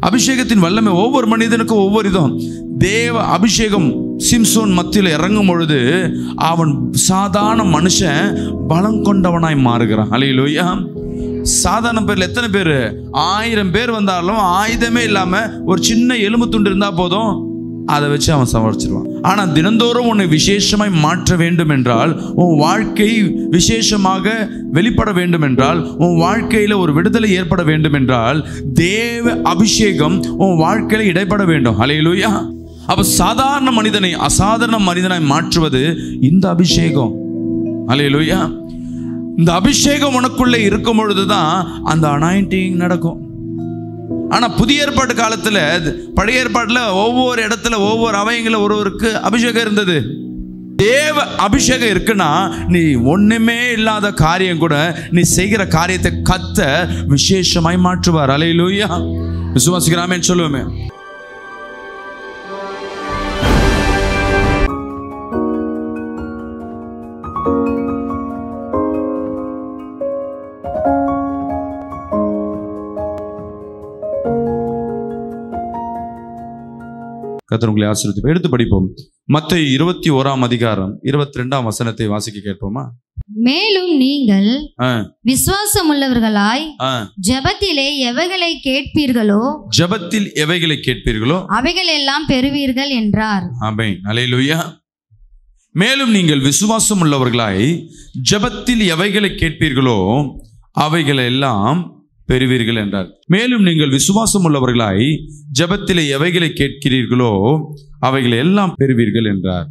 அபிஷேகத்தின் வல்லமை ஒவ்வொரு மனிதனுக்கும் ஒவ்வொரு இதும். தேவ அபிஷேகம் சிம்சோன் மத்தியில் இறங்கும் பொழுது அவன் சாதாரண மனுஷன் பலம் கொண்டவனாய் மாறுகிறான். அல்லேலூயா. சாதாரண பேர்ல எத்தனை பேர்? 1000 பேர் வந்தாலும் ஆயுதமே இல்லாம ஒரு சின்ன எலும்பு துண்டு இருந்தா போதும், அதை வச்சு அவன் சமாளிச்சிருவான். ஆனா தினந்தோறும் உன்னை விசேஷமாய் மாற்ற வேண்டும் என்றால், உன் வாழ்க்கை விசேஷமாக வெளிப்பட வேண்டும் என்றால், உன் வாழ்க்கையில ஒரு விடுதலை ஏற்பட வேண்டும் என்றால், தேவ அபிஷேகம் உன் வாழ்க்கையில இடைப்பட வேண்டும். அல்லேலூயா. அப்ப சாதாரண மனிதனை அசாதாரண மனிதனாய் மாற்றுவது இந்த அபிஷேகம். அல்லேலூயா. இந்த அபிஷேகம் உனக்குள்ள இருக்கும் பொழுதுதான் அந்த அனாயிண்டிங் நடக்கும். ஆனா புதிய ஏற்பாட்டு காலத்துல, பழைய ஏற்பாட்டுல ஒவ்வொரு இடத்துல ஒவ்வொரு அவயங்கள ஒருவருக்கு அபிஷேகம் இருந்தது. தேவ அபிஷேகம் இருக்குன்னா நீ ஒண்ணுமே இல்லாத காரியம் கூட நீ செய்கிற காரியத்தை கர்த்தர் விசேஷமாய் மாற்றுவார். அல்லேலூயா. விசுவாசிக்கிறாமே சொல்லுவோமே. கர்த்தர் உங்களை ஆசீர்வதிப்பார். எடுத்து படிப்போம். மத்தேயு 21ஆம் அதிகாரம் 22ஆம் வசனத்தை வாசிக்க கேட்போமா? மேலும் நீங்கள் விசுவாசம் உள்ளவர்களாய் ஜெபத்திலே எவைகளை கேட்பீர்களோ, ஜெபத்தில் எவைகளை கேட்பீர்களோ அவைகள் எல்லாம் பெறுவீர்கள் என்றார். ஆமென். அல்லேலூயா. மேலும் நீங்கள் விசுவாசம் உள்ளவர்களாய் ஜெபத்தில் எவைகளை கேட்பீர்களோ அவைகள் எல்லாம் பெறுவீர்கள் என்றார். மேலும் நீங்கள் விசுவாசம் உள்ளவர்களாய் ஜெபத்திலே எவைகளை கேட்கிறீர்களோ அவைகள் எல்லாம் பெறுவீர்கள் என்றார்.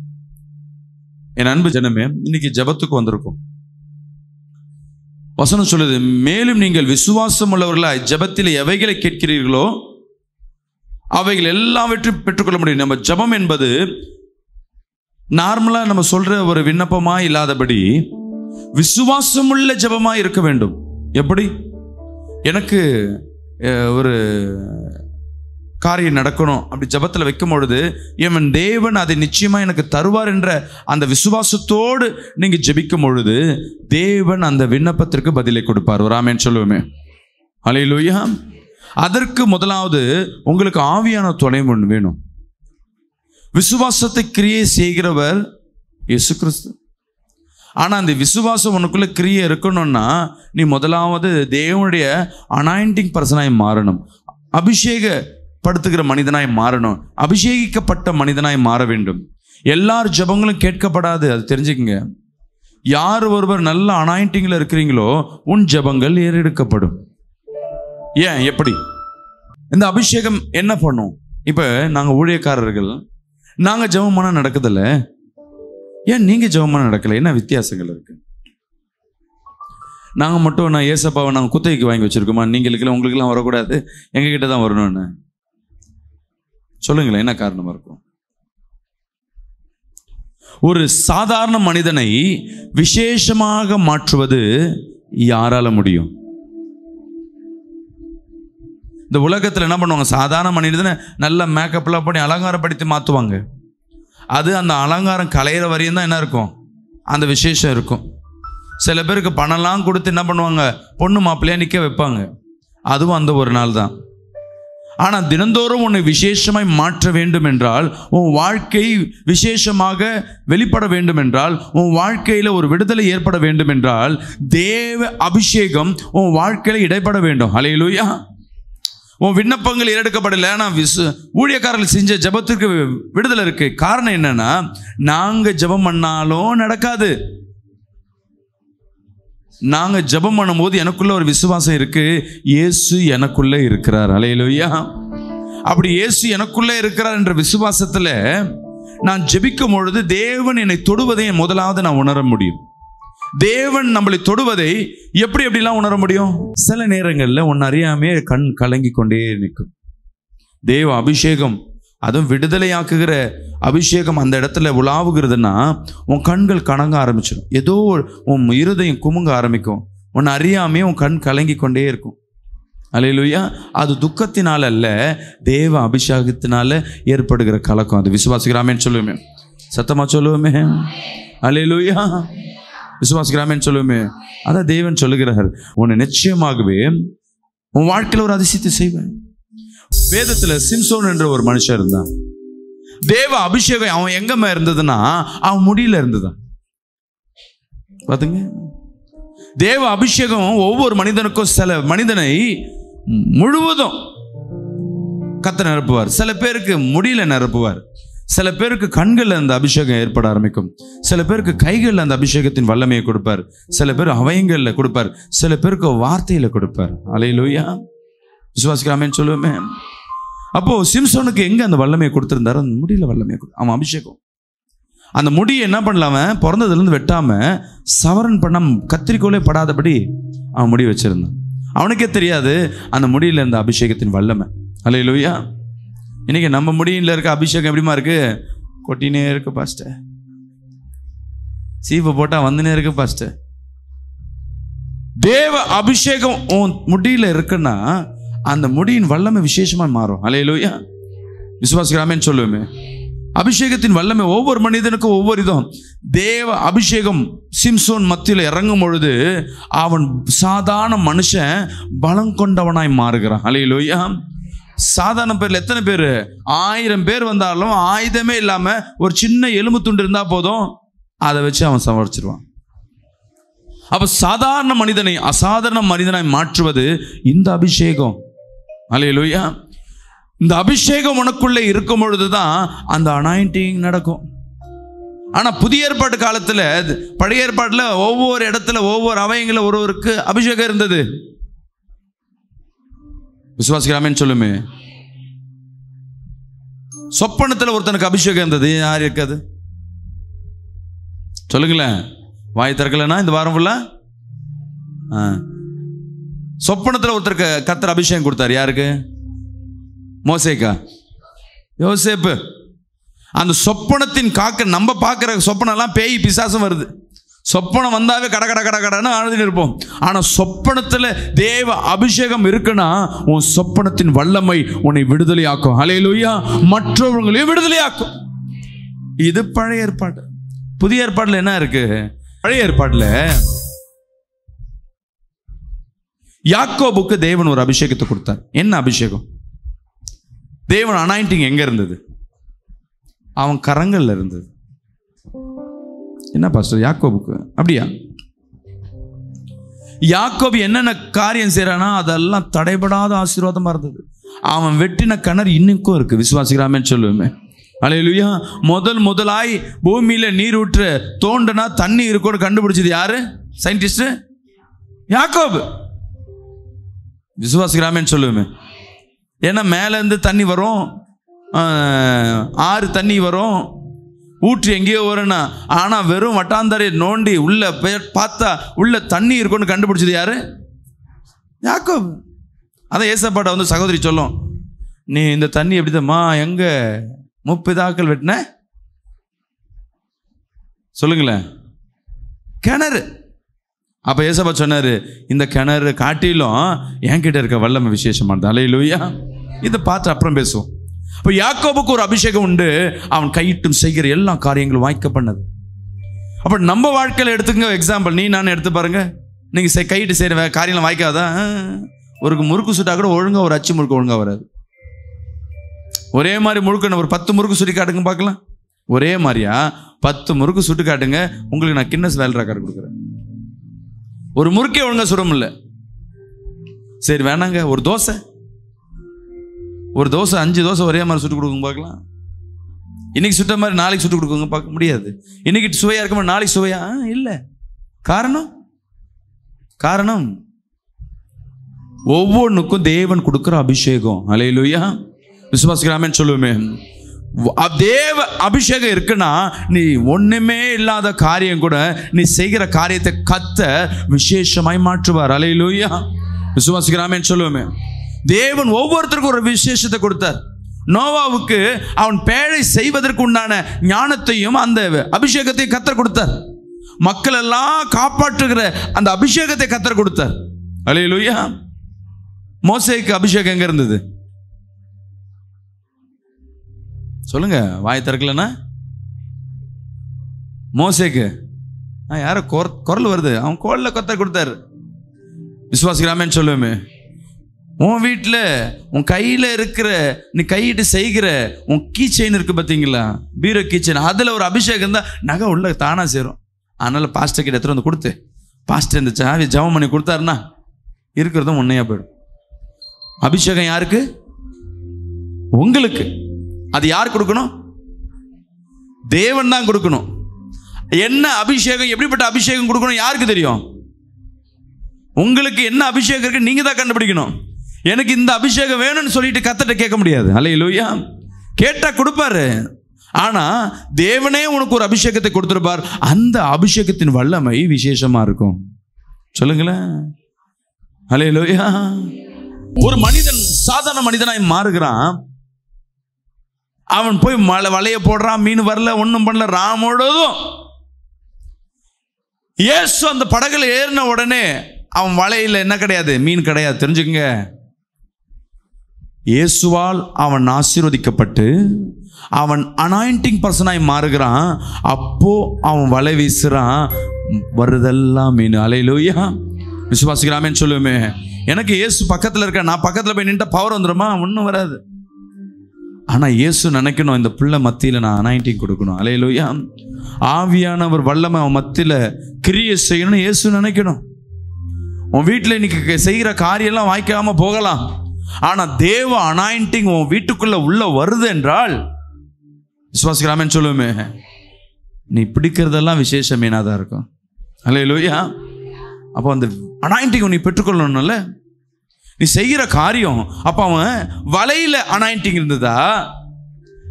என் அன்பு ஜனமே, இன்னைக்கு ஜெபத்துக்கு வந்திருக்கும். வசனம் சொல்லுது, மேலும் நீங்கள் விசுவாசம் உள்ளவர்களாய் ஜெபத்திலே எவைகளை கேட்கிறீர்களோ அவைகள் எல்லாவற்றையும் பெற்றுக்கொள்ள முடியும். நம்ம ஜெபம் என்பது நார்மலா நம்ம சொல்ற ஒரு விண்ணப்பமா இல்லாதபடி விசுவாசமுள்ள ஜெபமா இருக்க வேண்டும். எப்படி? எனக்கு ஒரு காரியம் நடக்கணும் அப்படி ஜெபத்தில் வைக்கும் பொழுது என் தேவன் அதை நிச்சயமா எனக்கு தருவார் என்ற அந்த விசுவாசத்தோடு நீங்க ஜெபிக்கும் பொழுது தேவன் அந்த விண்ணப்பத்திற்கு பதிலை கொடுப்பார். ஒரு ஆமென் சொல்லுவோமே. அல்லேலூயா. அதற்கு முதலாவது உங்களுக்கு ஆவியான துணை ஒன்று வேணும். விசுவாசத்தை கிரியை செய்கிறவர் இயேசு கிறிஸ்து. ஆனா அந்த விசுவாசம் உனக்குள்ள கிரியை இருக்கணும்னா நீ முதலாவது தேவனுடைய அனாயிண்டிங் பர்சனாய் மாறணும். அபிஷேகப்படுத்துகிற மனிதனாய் மாறணும். அபிஷேகிக்கப்பட்ட மனிதனாய் மாற வேண்டும். எல்லார் ஜெபங்களும் கேட்கப்படாது, அது தெரிஞ்சுக்கங்க. யார் ஒருவர் நல்ல அனாயிண்டிங்ல இருக்கிறீங்களோ உன் ஜெபங்கள் ஏறெடுக்கப்படும். ஏன்? எப்படி? இந்த அபிஷேகம் என்ன பண்ணும்? இப்ப நாங்க ஊழியக்காரர்கள், நாங்க ஜெபம் பண்ண நடக்குதில்ல, ஏன் நீங்க ஜெபம் நடக்கல? என்ன வித்தியாசங்கள் இருக்கு? நாங்க மட்டும் நான் ஏசப்பாவை நாங்கள் குத்தகைக்கு வாங்கி வச்சிருக்கோமா? நீங்களுக்கெல்லாம் உங்களுக்கெல்லாம் வரக்கூடாது, எங்ககிட்ட தான் வரணும்னு சொல்லுங்களேன். என்ன காரணமா இருக்கும்? ஒரு சாதாரண மனிதனை விசேஷமாக மாற்றுவது யாரால முடியும்? இந்த உலகத்தில் என்ன பண்ணுவாங்க? சாதாரண மனிதனை நல்ல மேக்கப்லாம் பண்ணி அலங்காரப்படுத்தி மாற்றுவாங்க. அது அந்த அலங்காரம் கலையிற வரையும் தான் என்ன இருக்கும்? அந்த விசேஷம் இருக்கும். சில பேருக்கு பணம்லாம் கொடுத்து என்ன பண்ணுவாங்க? பொண்ணு மாப்பிள்ளையா நிற்க வைப்பாங்க. அதுவும் அந்த ஒரு நாள் தான். ஆனால் தினந்தோறும் உன்னை விசேஷமாய் மாற்ற வேண்டும் என்றால், உன் வாழ்க்கை விசேஷமாக வெளிப்பட வேண்டும் என்றால், உன் வாழ்க்கையில் ஒரு விடுதலை ஏற்பட வேண்டும் என்றால், தேவ அபிஷேகம் உன் வாழ்க்கையில் இடைப்பட வேண்டும். அல்லேலூயா. உன் விண்ணப்பங்கள் ஏறெடுக்கப்படலை. ஆனால் ஊழியக்காரர்கள் செஞ்ச ஜெபத்திற்கு விடுதலை இருக்கு. காரணம் என்னன்னா, நாங்க ஜெபம் பண்ணாலும் நடக்காது. நாங்க ஜெபம் பண்ணும்போது எனக்குள்ள ஒரு விசுவாசம் இருக்கு, இயேசு எனக்குள்ள இருக்கிறார். அல்லேலூயா. அப்படி இயேசு எனக்குள்ள இருக்கிறார் என்ற விசுவாசத்துல நான் ஜெபிக்கும் பொழுது தேவன் என்னை தொடுவதை முதலாவது நான் உணர முடியும். தேவன் நம்மளை தொடுவதை எப்படிலாம் உணர முடியும்? சில நேரங்களில் ஒன்னு அறியாமே கண் கலங்கி கொண்டே நிற்கும். தேவ அபிஷேகம், அதுவும் விடுதலையாக்குகிற அபிஷேகம் அந்த இடத்துல உலாவுகிறதுனா உன் கண்கள் கலங்க ஆரம்பிச்சிடும். ஏதோ உன் இருதயம் குமுங்க ஆரம்பிக்கும். உன்னை அறியாமே உன் கண் கலங்கி கொண்டே இருக்கும். அல்லேலூயா. அது துக்கத்தினால அல்ல, தேவ அபிஷேகத்தினால ஏற்படுகிற கலக்கம். அது விசுவாசிக்கிறாமேன்னு சொல்லுவோமே. சத்தமா சொல்லுவோமே. அல்லேலூயா. விசுவாசிக்கிறாமேன்னு சொல்லுவோமே. அதான் தேவன் சொல்லுகிறார், உன்னை நிச்சயமாகவே உன் வாழ்க்கையில் ஒரு அதிசயத்தை செய்வேன். வேதத்துல சிம்சோன் என்ற ஒரு மனுஷன் இருந்தான். தேவ அபிஷேகம் அவன் எங்கம்மா இருந்ததுன்னா அவன் முடியல இருந்ததான். பாத்துங்க, தேவ அபிஷேகம் ஒவ்வொரு மனிதனுக்கும் சில மனிதனை முழுவதும் கர்த்தர் நிரப்புவார். சில பேருக்கு முடியல நிரப்புவார். சில பேருக்கு கண்கள்ல அந்த அபிஷேகம் ஏற்பட ஆரம்பிக்கும். சில பேருக்கு கைகள்ல அந்த அபிஷேகத்தின் வல்லமையை கொடுப்பார். சில பேர் அவயங்கள்ல கொடுப்பார். சில பேருக்கு வார்த்தையில கொடுப்பார். அல்லேலூயா, விசுவாசிக்கலாமேன்னு சொல்லுவோமே. அப்போ சிம்சோனுக்கு எங்க அந்த வல்லமையை கொடுத்திருந்தாரு? அந்த முடியல வல்லமையை அவன் அபிஷேகம். அந்த முடியை என்ன பண்ணலாம, பிறந்ததுல இருந்து வெட்டாம சவரன் பண்ண கத்திரிக்கோலே படாதபடி அவன் முடி வச்சிருந்தான். அவனுக்கே தெரியாது அந்த முடியில இருந்த அபிஷேகத்தின் வல்லமை. அல்லேலூயா. இன்னைக்கு நம்ம முடியில இருக்க அபிஷேகம் எப்படிமா இருக்கு? கொட்டினே இருக்கு பாஸ்டர். சீப்பை போட்டா வந்துனே இருக்கு பாஸ்டர். தேவ அபிஷேகம் முடியில இருக்குன்னா அந்த முடியின் வல்லமை விசேஷமா மாறும். அல்லேலூயா, விசுவாசிக்கலாமேன்னு சொல்லுவோமே. அபிஷேகத்தின் வல்லமை ஒவ்வொரு மனிதனுக்கும் ஒவ்வொரு இதும். தேவ அபிஷேகம் சிம்சோன் மத்தியில் இறங்கும் பொழுது அவன் சாதாரண மனுஷன் பலம் கொண்டவனாய் மாறுகிறான். அல்லேலூயா. சாதாரண பேர்ல எத்தனை பேர்? 1000 பேர் வந்தாலும் ஆயுதமே இல்லாம ஒரு சின்ன எலும்பு துண்டு இருந்தா போதும், அதை வச்சு அவன் சமாளிச்சிருவான். அப்ப சாதாரண மனிதனை அசாதாரண மனிதனாய் மாற்றுவது இந்த அபிஷேகம். அல்லேலூயா. இந்த அபிஷேகம் உனக்குள்ளே இருக்கும் பொழுதுதான் அந்த அனாயிண்டிங் நடக்கும். ஆனா புதிய ஏற்பாட்டு காலத்துல, பழைய ஏற்பாட்டுல ஒவ்வொரு இடத்துல ஒவ்வொரு அவயங்கள ஒருவருக்கு அபிஷேகம் இருந்தது. விசுவாசிக்கலாமேன்னு சொல்லுமே. சொப்பனத்துல ஒருத்தனுக்கு அபிஷேகம் இருந்தது. யார் இருக்காது சொல்லுங்களேன்? வாய் திறக்கலன்னா இந்த வாரம் ஃபுல்லா சொப்பனத்துல ஒருத்தருக்கு கர்த்தர் அபிஷேகம் கொடுத்தாரு. யாருக்கு? மோசேக்கா? யோசேப்பு. அந்த சொப்பனத்தின் காக்க நம்ம பார்க்குற சொப்பனம் எல்லாம் பேய் பிசாசம் வருது. சொப்பனம் வந்தாவே கட கட கட கடன்னு அழுதுன்னு இருப்போம். ஆனா சொப்பனத்துல தேவ அபிஷேகம் இருக்குன்னா உன் சொப்பனத்தின் வல்லமை உன்னை விடுதலையாக்கும். அல்லேலூயா. மற்றவர்களையும் விடுதலையாக்கும். இது பழைய ஏற்பாடு. புதிய ஏற்பாடுல என்ன இருக்கு? பழைய ஏற்பாடுல யாக்கோபுக்கு தேவன் ஒரு அபிஷேகத்தை கொடுத்தார். என்ன அபிஷேகம்? தேவன் அனாயிண்டிங் எங்க இருந்தது? அவன் கரங்கள்ல இருந்தது. என்ன பாஸ்டர் யாக்கோபுக்கு அப்படியா? யாக்கோபு என்னென்ன காரியம் செய்யறானா அதெல்லாம் தடைபடாத ஆசீர்வாதமா இருந்தது. அவன் வெட்டின கிணறு இன்னைக்கும் இருக்கு. விசுவாசிக்கலாமேன்னு சொல்லுவேன். அல்லேலூயா. முதலாய் பூமியில நீர் ஊற்று தோண்டனா தண்ணி இருக்கோன்னு கண்டுபிடிச்சது யாரு? சயின்டிஸ்ட் யாக்கோபு. விசுவாசிக்கலாமேன்னு சொல்லுவேன். ஏன்னா மேல இருந்து தண்ணி வரும், ஆறு தண்ணி வரும், ஊற்று எங்கேயோ வரும்னா. ஆனா வெறும் வட்டாந்தரை நோண்டி உள்ள பார்த்தா உள்ள தண்ணி இருக்குன்னு கண்டுபிடிச்சது யாரு? யாக்கோபு. அதான் ஏசப்பாட்ட வந்து சகோதரி சொல்லும், நீ இந்த தண்ணி எப்படிதம்மா எங்க முப்பிதாக்கள் வெட்டின சொல்லுங்களேன்? கிணறு. அப்ப ஏசப்பா சொன்னாரு, இந்த கிணறு காட்டிலும் என்கிட்ட இருக்க வல்லமை விசேஷமானது. அல்லேலூயா. இதை பார்த்து அப்புறம் பேசுவோம். இப்போ யாக்கோபுக்கு ஒரு அபிஷேகம் உண்டு. அவன் கையிட்டும் செய்கிற எல்லா காரியங்களும் வாய்க்க பண்ணது. அப்ப நம்ம வாழ்க்கையில எடுத்துங்க எக்ஸாம்பிள். நான் எடுத்து பாருங்க. நீங்க கையிட்டு செய்யற காரியம்லாம் வாய்க்காதா? ஒரு முறுக்கு சுட்டா கூட ஒழுங்கா ஒரு அச்சு முறுக்கு ஒழுங்கா வராது. ஒரே மாதிரி முறுக்கு ஒரு 10 முறுக்கு சுட்டி காட்டுங்க பார்க்கலாம். ஒரே மாதிரியா 10 முறுக்கு சுட்டு காட்டுங்க, உங்களுக்கு நான் கின்னஸ் வேர்ல்ட் ரெக்கார்ட் கொடுக்குறேன். ஒரு முறுக்கே ஒழுங்கா சுட முடியல. சரி வேணாங்க, ஒரு தோசை 5 தோசை ஒரே மாதிரி சுட்டு கொடுக்குங்க பார்க்கலாம். இன்னைக்கு சுட்ட மாதிரி நாளைக்கு சுட்டு கொடுக்குங்க பார்க்க முடியாது. இன்னைக்கு சுவையா இருக்க மாதிரி நாளைக்கு சுவையா இல்லை. காரணம் ஒவ்வொன்றுக்கும் தேவன் கொடுக்கிற அபிஷேகம். அல்லேலூயா. விசுவாசிக்கலாமேன்னு சொல்லுவோமே. தேவ அபிஷேகம் இருக்குன்னா நீ ஒண்ணுமே இல்லாத காரியம் கூட நீ செய்கிற காரியத்தை கர்த்தர் விசேஷமாய் மாற்றுவார். அல்லேலூயா. விசுவாசிக்கலாமேன்னு சொல்லுவோமே. தேவன் ஒவ்வொருத்தருக்கும் ஒரு விசேஷத்தை கொடுத்தார். நோவாவுக்கு அவன் பேழை செய்வதற்கு உண்டான ஞானத்தையும் அந்த அபிஷேகத்தையும் கர்த்தர் கொடுத்தார். மக்கள் எல்லாம் காப்பாற்றுகிற அந்த அபிஷேகத்தை கர்த்தர் கொடுத்தார். அல்லேலூயா. மோசேக்கு அபிஷேகம் எங்க இருந்தது சொல்லுங்க? வாய் திறக்கலன்னா மோசேக்கு யாரோ குரல் வருது. அவன் குரல்ல கர்த்தர் கொடுத்தார். விசுவாசிக்கலாமேன்னு சொல்லுவோமே. உன் வீட்டில் உன் கையில் இருக்கிற நீ கையிட்டு செய்கிற உன் கீ செயின் இருக்குது பார்த்தீங்களா, பீரோ கீ செயின், அதில் ஒரு அபிஷேகம் தான் நகை உள்ள தானாக சேரும். அதனால் பாஸ்டர் கிட்ட எடுத்துகிட்டு வந்து கொடுத்து பாஸ்டர் இந்த சாவி ஜெபம் பண்ணி கொடுத்தாருன்னா இருக்கிறதும் உண்மையாக போயிடும். அபிஷேகம் யாருக்கு? உங்களுக்கு. அது யார் கொடுக்கணும்? தேவன் தான் கொடுக்கணும். என்ன அபிஷேகம், எப்படிப்பட்ட அபிஷேகம் கொடுக்கணும் யாருக்கு தெரியும்? உங்களுக்கு என்ன அபிஷேகம் இருக்கு நீங்க தான் கண்டுபிடிக்கணும். எனக்கு இந்த அபிஷேகம் வேணும்னு சொல்லிட்டு கர்த்தர்ட்ட கேட்க முடியாது. அல்லேலூயா. கேட்டா கொடுப்பாரு. ஆனா தேவனே உனக்கு ஒரு அபிஷேகத்தை கொடுத்திருப்பார். அந்த அபிஷேகத்தின் வல்லமை விசேஷமா இருக்கும். சொல்லுங்களேன். அல்லேலூயா. ஒரு மனிதன் சாதாரண மனிதனாய் மாறுகிறான். அவன் போய் வலைய போடுறான், மீன் வரல, ஒன்றும் பண்ணல, ராமோடதும். இயேசு அந்த படகுல ஏறின உடனே அவன் வலையில் என்ன கிடையாது? மீன் கிடையாது. தெரிஞ்சுங்க, இயேசுவால் அவன் ஆசீர்வதிக்கப்பட்டு அவன் அனாயிண்டிங் பர்சனாய் மாறுகிறான். அப்போ அவன் வலை வீசுறான், வருதெல்லாம் மீன். அல்லேலூயா. விசுவாசிக்கிறாமேன்னு சொல்லுவேமே. எனக்கு இயேசு பக்கத்தில் இருக்க, நான் பக்கத்தில் போய் நின்று பவர் வந்துடுமா? ஒன்றும் வராது. ஆனால் இயேசு நினைக்கணும், இந்த பிள்ளை மத்தியில் நான் அனாயிண்டிங் கொடுக்கணும். அல்லேலூயா. ஆவியானவர் வல்லமை அவன் மத்தியில் கிரியை செய்யணும்னு இயேசு நினைக்கணும். உன் வீட்டில் இன்னைக்கு செய்கிற காரியெல்லாம் வாய்க்காமல் போகலாம். ஆனால் தேவ அனாயிண்டிங் உன் வீட்டுக்குள்ளே உள்ள வருது என்றால், விசுவாசிக்கிறாமேன்னு சொல்லுவேமே, நீ பிடிக்கிறதெல்லாம் விசேஷ மீனாக தான் இருக்கும். அல்லேலூயா. அப்போ அந்த அனாயிண்டிங் நீ பெற்றுக்கொள்ளணும்ல, நீ செய்கிற காரியம். அப்போ அவன் வலையில் அனாயிண்டிங் இருந்ததா,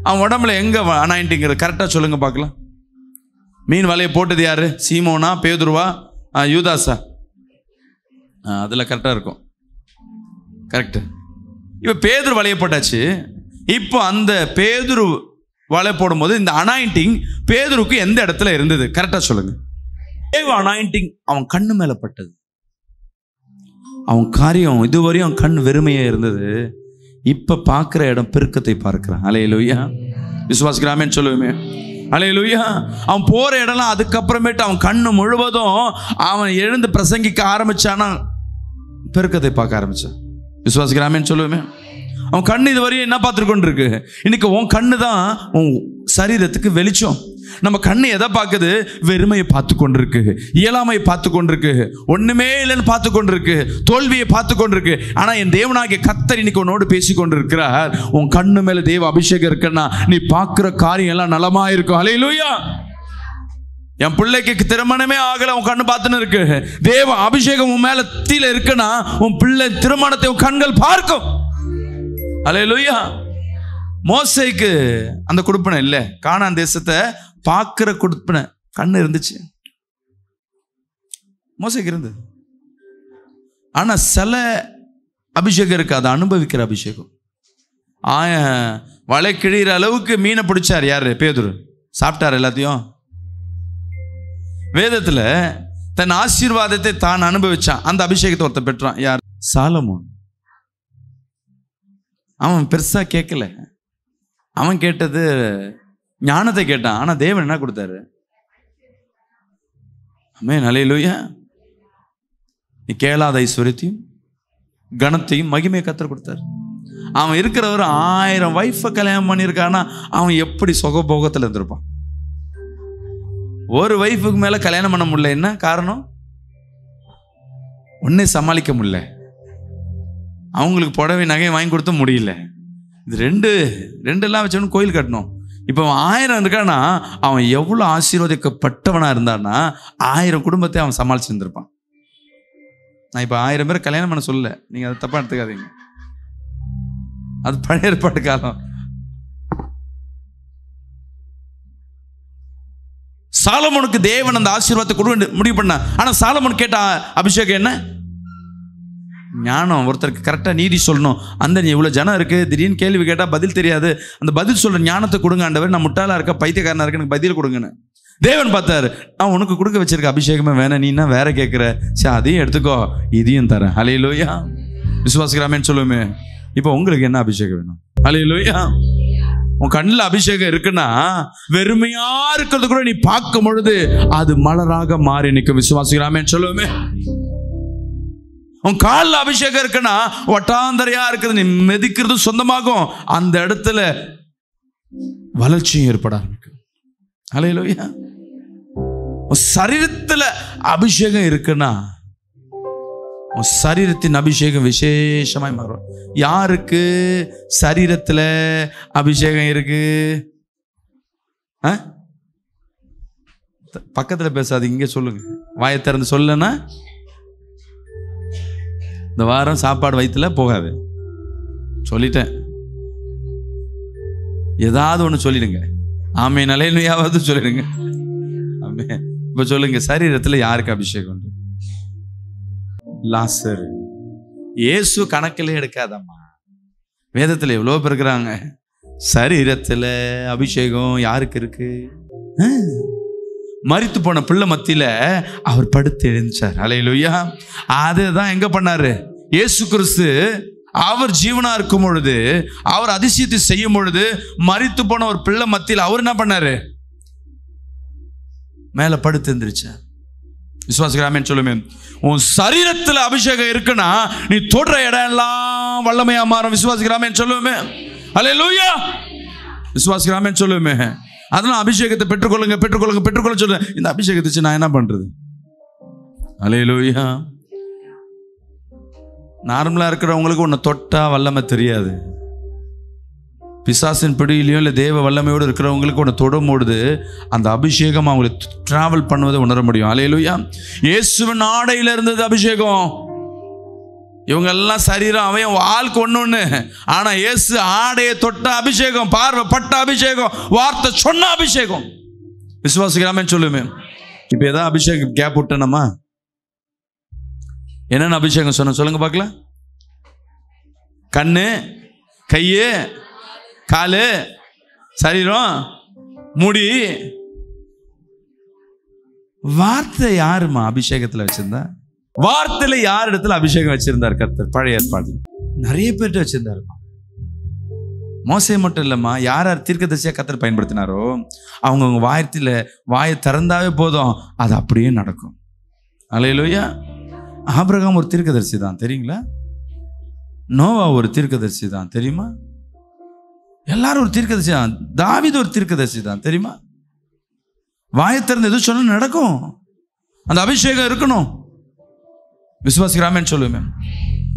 அவன் உடம்புல எங்கே அனாயிண்டிங் கரெக்டாக சொல்லுங்க பார்க்கலாம். மீன் வலையை போட்டது யாரு? சீமோனா, பேதுருவா, யூதாஸா? அதில் கரெக்டாக இருக்கும். கரெக்டு. இப்போ பேதுரு வலையை போட்டாச்சு. இப்போ அந்த பேதுரு வலை போடும்போது இந்த அனாயிண்டிங் பேதுருக்கு எந்த இடத்துல இருந்தது? கரெக்டாக சொல்லுங்க. தேவ அனாயிண்டிங் அவன் கண்ணு மேலே பட்டது. அவன் காரியம் இதுவரையும் அவன் கண் வெறுமையாக இருந்தது. இப்போ பார்க்குற இடம் பெருக்கத்தை பார்க்குறான். அல்லேலூயா. விசுவாசிக்கிறாமேன்னு சொல்லுவேமே. அல்லேலூயா. அவன் போகிற இடம்லாம் அதுக்கப்புறமேட்டு அவன் கண்ணு முழுவதும் அவன் எழுந்து பிரசங்கிக்க ஆரம்பிச்சானா பெருக்கத்தை பார்க்க ஆரம்பிச்சான். விசுவாசிக்கிறாமேன்னு சொல்லுவேமே. அவன் கண்ணு இதுவரையும் என்ன பார்த்துருக்கொண்டு இருக்கு? இன்னைக்கு உன் கண்ணு தான் உன் சரீரத்துக்கு வெளிச்சம். நம்ம கண்ணு எதை பார்க்குது? வெறுமையை பார்த்து கொண்டிருக்கு, இயலாமையை பார்த்து கொண்டிருக்கு, ஒண்ணுமே இல்லைன்னு பார்த்து கொண்டிருக்கு, தோல்வியை பார்த்து கொண்டிருக்கு. ஆனா என் தேவனாகிய கர்த்தர் இன்னைக்கு உன்னோடு பேசி கொண்டிருக்கிறார். உன் கண்ணு மேல தேவ அபிஷேகம் இருக்குன்னா நீ பார்க்கிற காரியம் எல்லாம் நலமா இருக்கும். அல்லேலூயா. என் பிள்ளைக்கு திருமணமே ஆகல, உன் கண்ணு பார்த்துன்னு இருக்கு. தேவ அபிஷேகம் உன் மேல தீல இருக்குன்னா உன் பிள்ளை திருமணத்தை உன் கண்கள் பார்க்கும். அல்லேலூயா. மோசேக்கு அந்த கொடுப்பனை இல்லை, கானான் தேசத்தை பார்க்கிற கொடுப்பனை கண்ணு இருந்துச்சு, மோசேக்கு இருந்தது. ஆனா சில அபிஷேகம் இருக்கு, அதை அனுபவிக்கிற அபிஷேகம். வலை கிழிகிற அளவுக்கு மீனை பிடிச்சார் யாரு? பேதுரு. சாப்பிட்டார் எல்லாத்தையும். வேதத்துல தன் ஆசீர்வாதத்தை தான் அனுபவிச்சான். அந்த அபிஷேகத்தை ஒருத்தர் பெற்றான். யார்? சாலமோன். அவன் பெருசா கேட்கல, அவன் கேட்டது ஞானத்தை கேட்டான். ஆனா தேவன் என்ன கொடுத்தாரு? ஆமென். அல்லேலூயா. நீ கேளாத ஐஸ்வரியத்தையும் கனத்தையும் மகிமையை கர்த்தர் கொடுத்தாரு. அவன் இருக்கிறவர் 1000 வைஃபை கல்யாணம் பண்ணியிருக்கானா அவன் எப்படி சுகபோகத்தில் இருந்திருப்பான். ஒரு வைஃபுக்கு மேல கல்யாணம் பண்ண முடியல. என்ன காரணம்? ஒன்னே சமாளிக்க முடியல. அவங்களுக்கு புடவை நகை வாங்கி கொடுத்த முடியல. இது ரெண்டெல்லாம் வச்சவனு கோயில் கட்டணும். இப்போ அவன் 1000 இருக்கானா அவன் எவ்வளோ ஆசீர்வதிக்கப்பட்டவனா இருந்தான்னா 1000 குடும்பத்தை அவன் சமாளிச்சிருந்திருப்பான். நான் இப்போ 1000 பேர் கல்யாணம் பண்ண சொல்லல, நீங்க அதை தப்பா எடுத்துக்காதீங்க. அது பழைய ஏற்பாடு காலம். சாலமோனுக்கு தேவன் அந்த ஆசீர்வாதத்தை கொடுக்க முடிவு பண்ண. ஆனா சாலமோன் கேட்ட அபிஷேகம் என்ன? ஞானம். ஒருத்தருக்கு கரெக்டாக நீதி சொல்லணும். அந்த இவ்வளோ ஜனம் இருக்கு, திடீர்னு கேள்வி கேட்டால் பதில் தெரியாது, அந்த பதில் சொல்ற ஞானத்தை கொடுங்க ஆண்டவர். நான் முட்டாளா இருக்க, பைத்தியக்காரனா இருக்க, எனக்கு பதில் கொடுங்கன்னு தேவன் பார்த்தாரு. நான் உனக்கு கொடுக்க வச்சிருக்க அபிஷேகமே வேணாம், நீ என்ன வேற கேட்குற? சரி அதையும் எடுத்துக்கோ, இதையும் தரேன். அல்லேலூயா. விசுவாசிக்கிறாமேன்னு சொல்லுவோமே. இப்போ உங்களுக்கு என்ன அபிஷேகம் வேணும்? அல்லேலூயா. உன் கண்ணில் அபிஷேகம் இருக்குன்னா வெறுமையா இருக்கிறது கூட நீ பார்க்கும் பொழுது அது மலராக மாறி நிற்கும். விசுவாசிக்கிறாமேன்னு சொல்லுவோமே. உன் காலில் அபிஷேகம் இருக்குன்னா வட்டாந்தரையா இருக்குது, நீ மிதிக்கிறது சொந்தமாகும், அந்த இடத்துல வளர்ச்சியும் ஏற்பட ஆரம்பிக்கும். ஹல்லேலூயா. சரீரத்தில் அபிஷேகம் இருக்குன்னா உன் சரீரத்தின் அபிஷேகம் விசேஷமாய் மாறும். யாருக்கு சரீரத்தில் அபிஷேகம் இருக்கு? பக்கத்தில் பேசாது, இங்கே சொல்லுங்க. வாயை திறந்து சொல்லனா இந்த வாரம் சாப்பாடு வயிற்றுல போகாது. சொல்லிட்டேன். ஏதாவது ஒன்று சொல்லிடுங்க. ஆமே நல்லையாவது சொல்லிடுங்க. ஆமே. இப்போ சொல்லுங்க, சரீரத்தில் யாருக்கு அபிஷேகம் உண்டு? லாசர். இயேசு கணக்கில் எடுக்காதம்மா. வேதத்தில் எவ்வளோ பேர் இருக்கிறாங்க. சரீரத்தில் அபிஷேகம் யாருக்கு இருக்கு? மரித்து போன பிள்ளை மத்தியில அவர் படுத்து எழுந்தார். ஹல்லேலூயா. அதுதான் எங்க பண்ணாரு இயேசு கிறிஸ்து. அவர் ஜீவனா இருக்கும் பொழுது, அவர் அதிசயத்தை செய்யும் பொழுது, மரித்து போன ஒரு பிள்ளை மத்தியில் அவர் என்ன பண்ணாரு? மேல படுத்து எழுந்திருச்சார். விசுவாசிக்கிறாமேன்னு சொல்லுமே. உன் சரீரத்தில் அபிஷேகம் இருக்குன்னா நீ தொடுற இடம் எல்லாம் வல்லமையா மாறும். விசுவாசிக்கிறாமேன்னு சொல்லுமே. ஹல்லேலூயா. விசுவாசிக்கிறாமேன்னு சொல்லுமே. அதெல்லாம் அபிஷேகத்தை பெற்றுக்கொள்ளுங்க, பெற்றுக்கொள்ளுங்க, பெற்றுக்கொள்ள சொல்லுங்க. இந்த அபிஷேகத்தை நான் என்ன பண்றது? ஹல்லேலூயா. நார்மலா இருக்கிறவங்களுக்கு உன்னை தொட்டா வல்லமை தெரியாது. பிசாசின் பிடியிலையும் இல்லை தேவ வல்லமையோடு இருக்கிறவங்களுக்கு ஒன்று தொடும்பொழுது அந்த அபிஷேகம் அவங்களை டிராவல் பண்ணுவதை உணர முடியும். ஹல்லேலூயா. இயேசுவின் ஆடையில் இருந்தது அபிஷேகம். இவங்க எல்லாம் சரீரம், அவன் ஆளுக்கு ஒன்று. ஆனா இயேசு ஆடையை தொட்ட அபிஷேகம், பார்வை பட்ட அபிஷேகம், வார்த்தை சொன்ன அபிஷேகம். விசுவாசிக்கலாமே சொல்லுமே. இப்ப ஏதாவது அபிஷேகம் கேப் விட்டனமா? என்னென்ன அபிஷேகம் சொன்ன சொல்லுங்க பார்க்கலாம். கண்ணு, கையு, காலு, சரீரம், முடி. வார்த்தை யாருமா அபிஷேகத்துல வச்சிருந்தா? வார்த்தையில யார் இடத்துல அபிஷேகம் வச்சிருந்தார் கர்த்தர்? பழைய ஏற்பாடு நிறைய பேர்ட்ட வச்சிருந்தாரு. மோசே மட்டும் இல்லம்மா, யார் யார் தீர்க்கதரிசியா கர்த்தர் பயன்படுத்தினாரோ அவங்கவுங்க வாயை திறந்தாவே போதும், அது அப்படியே நடக்கும். ஹல்லேலூயா. ஆபிரகாம் ஒரு தீர்க்கதரிசி தான், தெரியுங்களா? நோவா ஒரு தீர்க்கதரிசி தான், தெரியுமா? எல்லாரும் ஒரு தீர்க்கதரிசி தான். தாவீது ஒரு தீர்க்கதரிசி தான், தெரியுமா? வாயை திறந்து எது சொன்ன நடக்கும். அந்த அபிஷேகம் இருக்கணும். விசுவாசிக்கிறாமேன்னு சொல்லுவேன்.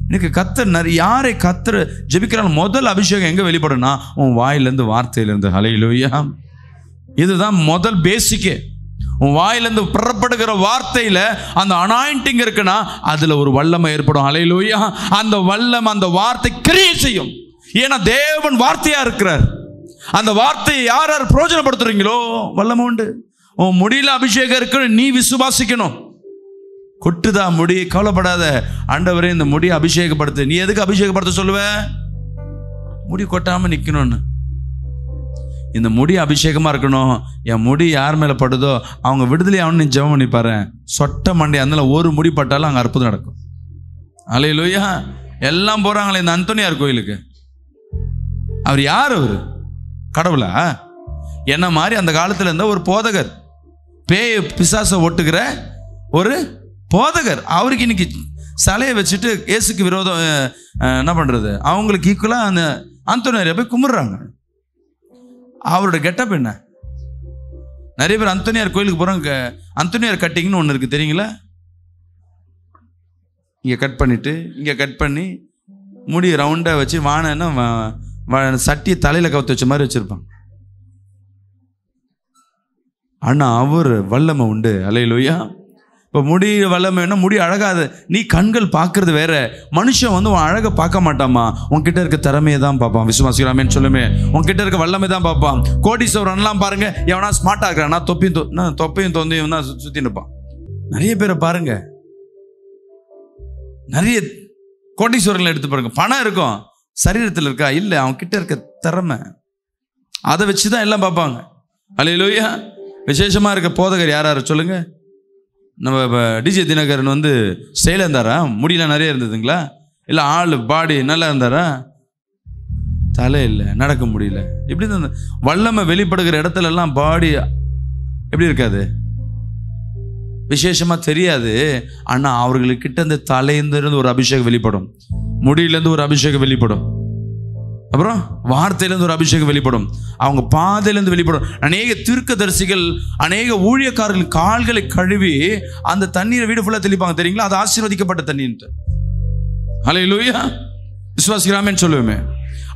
இன்னைக்கு கத்தர் யாரை கத்தர் ஜெபிக்கிறான், முதல் அபிஷேகம் எங்க வெளிப்படும்னா உன் வாயிலிருந்து, வார்த்தையிலிருந்து. ஹல்லேலூயா. இதுதான் முதல் பேசிக்கே. உன் வாயிலிருந்து புறப்படுகிற வார்த்தையில அந்த அனாயிண்டிங் இருக்குன்னா அதுல ஒரு வல்லமை ஏற்படும். ஹல்லேலூயா. அந்த வல்லமை, அந்த வார்த்தை கிரியை செய்யும். ஏன்னா தேவன் வார்த்தையா இருக்கிறார். அந்த வார்த்தையை யார் யார் பிரயோஜனப்படுத்துறீங்களோ வல்லமை உண்டு. உன் முடியல அபிஷேகம் இருக்கு, நீ விசுவாசிக்கணும். கொட்டுதா முடி, கவலைப்படாத. ஆண்டவரே இந்த முடியை அபிஷேகப்படுத்து. நீ எதுக்கு அபிஷேகப்படுத்த சொல்லுவ? முடி கொட்டாம நிக்கணும்னு. இந்த முடி அபிஷேகமா இருக்கணும். என் முடி யார் மேல படுதோ அவங்க விடுதலை ஆகணும். நீ ஜெபம் பண்ணி பாரு. சொட்ட மண்டை அதனால ஒரு முடி பட்டாலும் அங்க அற்புதம் நடக்கும். ஹல்லேலூயா. எல்லாம் போறாங்களே இந்த அந்தோனியார் கோயிலுக்கு. அவர் யார்? அவரு கடவுளா? என்ன மாதிரி அந்த காலத்துல இருந்த ஒரு போதகர், பேய் பிசாசை ஒட்டுகிற ஒரு போதகர். அவருக்கு இன்னைக்கு சிலையை வச்சுட்டு இயேசுக்கு விரோதம் என்ன பண்றது? அவங்களுக்கு ஈக்குவலா அந்த அந்தோனியாரை போய் கும்பிடுறாங்க. அவரோட கெட்டப் என்ன? நிறைய பேர் அந்தோனியார் கோயிலுக்கு போறாங்க. அந்தோனியார் கட்டிங்னு ஒன்று இருக்கு, தெரியுங்களா? இங்க கட் பண்ணிட்டு இங்க கட் பண்ணி முடி ரவுண்டா வச்சு வானன்னா சட்டியை தலையில கவுத்து வச்ச மாதிரி வச்சிருப்பாங்க. ஆனா அவர் வல்லமை உண்டு. ஹல்லேலூயா. இப்போ முடி வல்லமைன்னா முடி அழகாது. நீ கண்கள் பார்க்கறது வேற. மனுஷன் வந்து உன் அழகை பார்க்க மாட்டாமா, உன்கிட்ட இருக்க திறமையை தான் பார்ப்பான். விசுவாசிக்கிறாமேன்னு சொல்லுமே. உன்கிட்ட இருக்க வல்லமை தான் பார்ப்பான். கோடீஸ்வரன்லாம் பாருங்க, எவனா ஸ்மார்ட்டா இருக்கிறானா தொப்பையும் தொந்தையும் தான் சுத்தி நிற்பான். நிறைய பேரை பாருங்க, நிறைய கோடீஸ்வரங்களை எடுத்து பாருங்க, பணம் இருக்கும், சரீரத்தில் இருக்கா இல்லை, அவன் கிட்ட இருக்க திறமை, அதை வச்சுதான் எல்லாம் பார்ப்பாங்க. ஹல்லேலூயா. விசேஷமா இருக்க போதகர் யார் யார் சொல்லுங்க? நம்ம டிஜே தினகரன் வந்து ஸ்டைலாக இருந்தாரா? முடியெல்லாம் நிறைய இருந்ததுங்களா? இல்லை ஆள் பாடி நல்லா இருந்தாரா? தலை இல்லை, நடக்க முடியல. இப்படி தான் வல்லமை வெளிப்படுகிற இடத்துல எல்லாம் பாடி எப்படி இருக்காது? விசேஷமா தெரியாது. ஆனா அவர்களுக்கிட்ட இந்த தலையிலிருந்து ஒரு அபிஷேகம் வெளிப்படும், முடியிலேருந்து ஒரு அபிஷேகம் வெளிப்படும், அப்புறம் வார்த்தையிலேருந்து ஒரு அபிஷேகம் வெளிப்படும், அவங்க பாதையிலேருந்து வெளிப்படும். அநேக தீர்க்கதரிசிகள், அநேக ஊழியக்காரர்கள் கால்களை கழுவி அந்த தண்ணீரை வீடு ஃபுல்லாக தெளிப்பாங்க தெரியுங்களா? அது ஆசீர்வதிக்கப்பட்ட தண்ணீர்ன்ட்டு. ஹல்லேலூயா. விசுவாசிக்கிறாமேன்னு சொல்லுவேமே.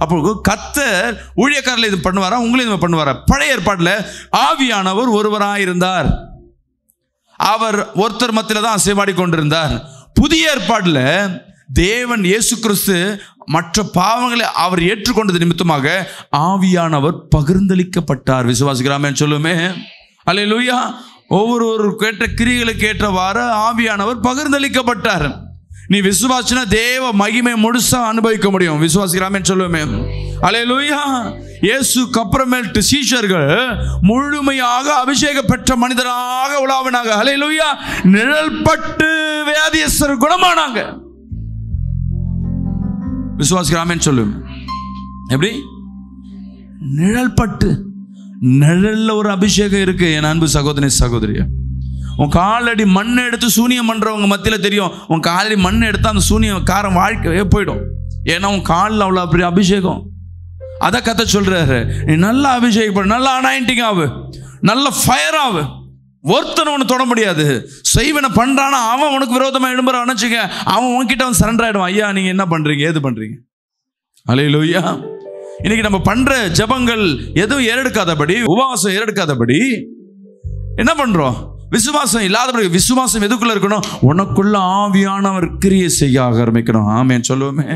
அப்போ கர்த்தர் ஊழியக்காரர்கள் இது பண்ணுவாரா, உங்களையும் இது பண்ணுவாரா? பழைய ஏற்பாட்டில் ஆவியானவர் ஒருவராக இருந்தார், அவர் ஒருத்தர் மத்தியில தான் அசைவாடி கொண்டிருந்தார். புதிய ஏற்பாட்டில் தேவன் இயேசு கிறிஸ்து மற்ற பாவங்களை அவர் ஏற்றுக்கொண்டது நிமித்தமாக ஆவியானவர் பகிர்ந்தளிக்கப்பட்டார். விசுவாசிக்கிறாமேன்னு சொல்லுமே. அல்லேலூயா. ஒவ்வொரு கேட்ட கிரியைகளுக்கு ஏற்றவாறு ஆவியானவர் பகிர்ந்தளிக்கப்பட்டார். நீ விசுவாசினா தேவ மகிமை முழுசா அனுபவிக்க முடியும். விசுவாசிக்கிறாமேன்னு சொல்லுமே. அல்லேலூயா. இயேசுக்கு அப்புறமேட்டு சீஷர்கள் முழுமையாக அபிஷேகம் பெற்ற மனிதராக உலாவினாங்க. அல்லேலூயா. நிழல் பட்டு வியாதியஸ்தர் குணமானாங்க. விசுவாசிக்கிறாமேன்னு சொல்லுவேன். எப்படி? நிழல் பட்டு. நிழல்ல ஒரு அபிஷேகம் இருக்கு என் அன்பு சகோதரி சகோதரிய. உன் காலடி மண்ணை எடுத்து சூனியம் பண்றவங்க மத்தியில தெரியும், உன் காலடி மண்ணை எடுத்து அந்த சூனியம் காரம் வாழ்க்கையே போயிடும். ஏன்னா உன் காலில் அவ்வளோ அப்படி அபிஷேகம். அதை கத்த சொல்றாரு, நீ நல்லா அபிஷேகம் பண்ணு, நல்லா அனாயிண்டிங் ஆகு, நல்ல ஃபயர் ஆகு. ஒருத்தனை ஒன்று தொட முடியாது. செய்வனை பண்றானா அவன் உனக்கு விரோதமாக எழும்புறான் நினைச்சுங்க, அவன் உன்கிட்ட அவன் சரண்டர் ஆயிடும். ஐயா நீங்க என்ன பண்றீங்க, ஏது பண்றீங்க? அல்லேலூயா. இன்னைக்கு நம்ம பண்ற ஜபங்கள் எதுவும் ஏறெடுக்காதபடி, உபவாசம் ஏறெடுக்காதபடி என்ன பண்றோம்? விசுவாசம் இல்லாதபடி. விசுவாசம் எதுக்குள்ள இருக்கணும்? உனக்குள்ள ஆவியானவர் கிரியை செய்ய ஆரம்பிக்கணும். ஆமென் சொல்லுவோமே.